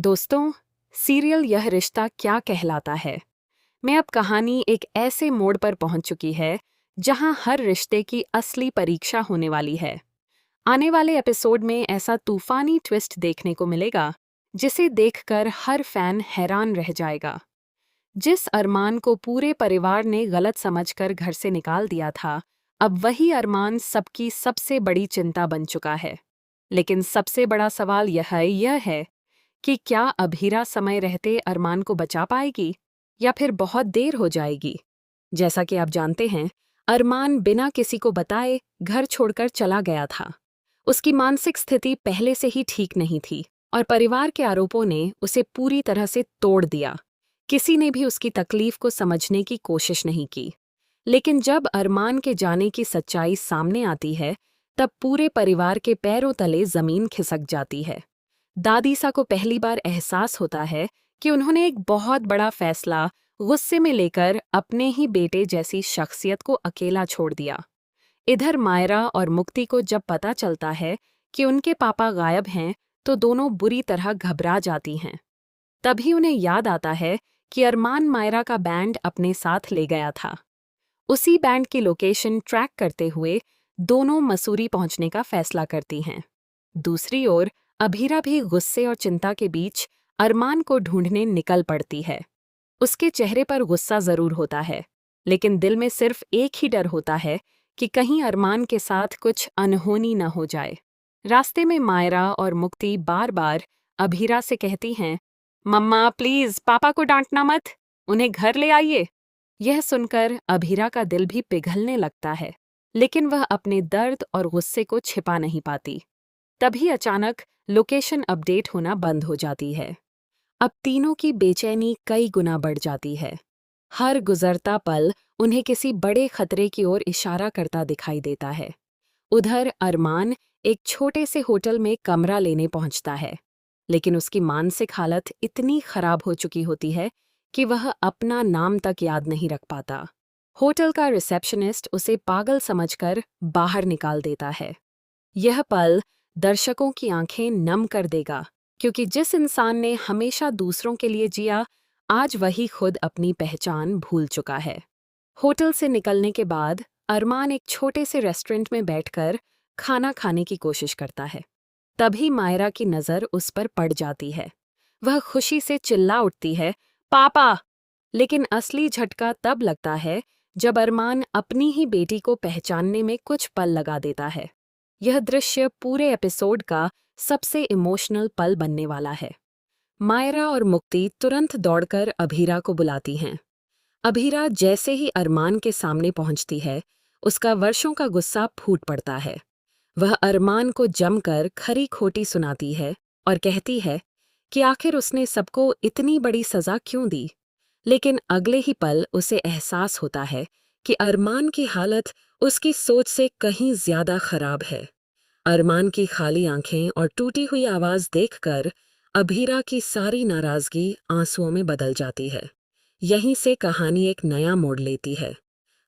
दोस्तों, सीरियल यह रिश्ता क्या कहलाता है में अब कहानी एक ऐसे मोड़ पर पहुंच चुकी है जहां हर रिश्ते की असली परीक्षा होने वाली है। आने वाले एपिसोड में ऐसा तूफानी ट्विस्ट देखने को मिलेगा जिसे देखकर हर फैन हैरान रह जाएगा। जिस अरमान को पूरे परिवार ने गलत समझकर घर से निकाल दिया था, अब वही अरमान सबकी सबसे बड़ी चिंता बन चुका है। लेकिन सबसे बड़ा सवाल यह है कि क्या अभीरा समय रहते अरमान को बचा पाएगी या फिर बहुत देर हो जाएगी। जैसा कि आप जानते हैं, अरमान बिना किसी को बताए घर छोड़कर चला गया था। उसकी मानसिक स्थिति पहले से ही ठीक नहीं थी और परिवार के आरोपों ने उसे पूरी तरह से तोड़ दिया। किसी ने भी उसकी तकलीफ को समझने की कोशिश नहीं की। लेकिन जब अरमान के जाने की सच्चाई सामने आती है, तब पूरे परिवार के पैरों तले जमीन खिसक जाती है। दादीसा को पहली बार एहसास होता है कि उन्होंने एक बहुत बड़ा फैसला गुस्से में लेकर अपने ही बेटे जैसी शख्सियत को अकेला छोड़ दिया। इधर मायरा और मुक्ति को जब पता चलता है कि उनके पापा गायब हैं, तो दोनों बुरी तरह घबरा जाती हैं। तभी उन्हें याद आता है कि अरमान मायरा का बैंड अपने साथ ले गया था। उसी बैंड की लोकेशन ट्रैक करते हुए दोनों मसूरी पहुंचने का फैसला करती हैं। दूसरी ओर अभीरा भी गुस्से और चिंता के बीच अरमान को ढूंढने निकल पड़ती है। उसके चेहरे पर गुस्सा जरूर होता है, लेकिन दिल में सिर्फ एक ही डर होता है कि कहीं अरमान के साथ कुछ अनहोनी न हो जाए। रास्ते में मायरा और मुक्ति बार बार अभीरा से कहती हैं, मम्मा प्लीज पापा को डांटना मत, उन्हें घर ले आइए। यह सुनकर अभीरा का दिल भी पिघलने लगता है, लेकिन वह अपने दर्द और गुस्से को छिपा नहीं पाती। तभी अचानक लोकेशन अपडेट होना बंद हो जाती है। अब तीनों की बेचैनी कई गुना बढ़ जाती है। हर गुजरता पल उन्हें किसी बड़े खतरे की ओर इशारा करता दिखाई देता है। उधर अरमान एक छोटे से होटल में कमरा लेने पहुंचता है, लेकिन उसकी मानसिक हालत इतनी खराब हो चुकी होती है कि वह अपना नाम तक याद नहीं रख पाता। होटल का रिसेप्शनिस्ट उसे पागल समझकर बाहर निकाल देता है। यह पल दर्शकों की आंखें नम कर देगा, क्योंकि जिस इंसान ने हमेशा दूसरों के लिए जिया, आज वही खुद अपनी पहचान भूल चुका है। होटल से निकलने के बाद अरमान एक छोटे से रेस्टोरेंट में बैठकर खाना खाने की कोशिश करता है। तभी मायरा की नज़र उस पर पड़ जाती है। वह खुशी से चिल्ला उठती है, पापा! लेकिन असली झटका तब लगता है जब अरमान अपनी ही बेटी को पहचानने में कुछ पल लगा देता है। यह दृश्य पूरे एपिसोड का सबसे इमोशनल पल बनने वाला है। मायरा और मुक्ति तुरंत दौड़कर अभीरा को बुलाती हैं। अभीरा जैसे ही अरमान के सामने पहुंचती है, उसका वर्षों का गुस्सा फूट पड़ता है। वह अरमान को जमकर खरी खोटी सुनाती है और कहती है कि आखिर उसने सबको इतनी बड़ी सजा क्यों दी। लेकिन अगले ही पल उसे एहसास होता है कि अरमान की हालत उसकी सोच से कहीं ज्यादा खराब है। अरमान की खाली आंखें और टूटी हुई आवाज देखकर अभीरा की सारी नाराजगी आंसुओं में बदल जाती है। यहीं से कहानी एक नया मोड़ लेती है।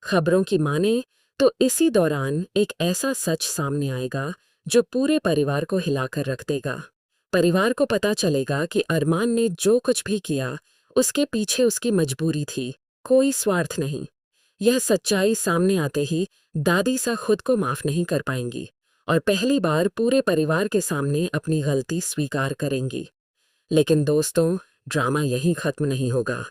खबरों की माने तो इसी दौरान एक ऐसा सच सामने आएगा जो पूरे परिवार को हिलाकर रख देगा। परिवार को पता चलेगा कि अरमान ने जो कुछ भी किया, उसके पीछे उसकी मजबूरी थी, कोई स्वार्थ नहीं। यह सच्चाई सामने आते ही दादी सा खुद को माफ नहीं कर पाएंगी और पहली बार पूरे परिवार के सामने अपनी गलती स्वीकार करेंगी। लेकिन दोस्तों, ड्रामा यहीं खत्म नहीं होगा।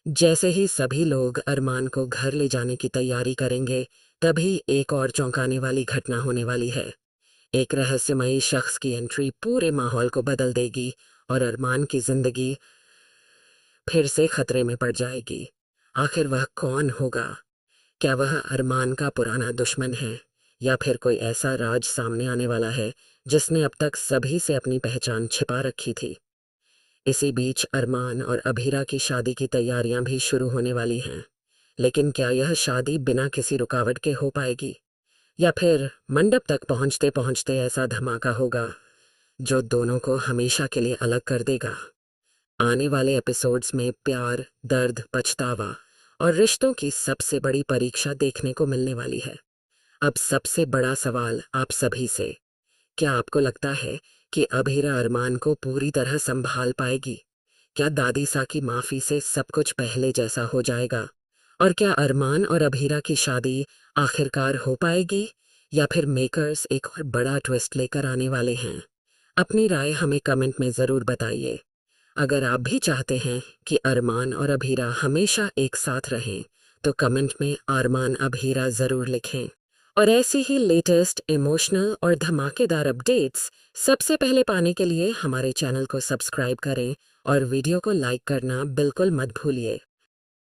जैसे ही सभी लोग अरमान को घर ले जाने की तैयारी करेंगे, तभी एक और चौंकाने वाली घटना होने वाली है। एक रहस्यमयी शख्स की एंट्री पूरे माहौल को बदल देगी और अरमान की जिंदगी फिर से खतरे में पड़ जाएगी। आखिर वह कौन होगा? क्या वह अरमान का पुराना दुश्मन है या फिर कोई ऐसा राज सामने आने वाला है जिसने अब तक सभी से अपनी पहचान छिपा रखी थी? इसी बीच अरमान और अभीरा की शादी की तैयारियां भी शुरू होने वाली हैं। लेकिन क्या यह शादी बिना किसी रुकावट के हो पाएगी या फिर मंडप तक पहुंचते पहुंचते ऐसा धमाका होगा जो दोनों को हमेशा के लिए अलग कर देगा? आने वाले एपिसोड्स में प्यार, दर्द, पछतावा और रिश्तों की सबसे बड़ी परीक्षा देखने को मिलने वाली है। अब सबसे बड़ा सवाल आप सभी से, क्या आपको लगता है कि अभीरा अरमान को पूरी तरह संभाल पाएगी? क्या दादी सा की माफी से सब कुछ पहले जैसा हो जाएगा? और क्या अरमान और अभीरा की शादी आखिरकार हो पाएगी, या फिर मेकर्स एक और बड़ा ट्विस्ट लेकर आने वाले हैं? अपनी राय हमें कमेंट में ज़रूर बताइए। अगर आप भी चाहते हैं कि अरमान और अभीरा हमेशा एक साथ रहें, तो कमेंट में अरमान अभीरा ज़रूर लिखें। और ऐसी ही लेटेस्ट इमोशनल और धमाकेदार अपडेट्स सबसे पहले पाने के लिए हमारे चैनल को सब्सक्राइब करें और वीडियो को लाइक करना बिल्कुल मत भूलिए।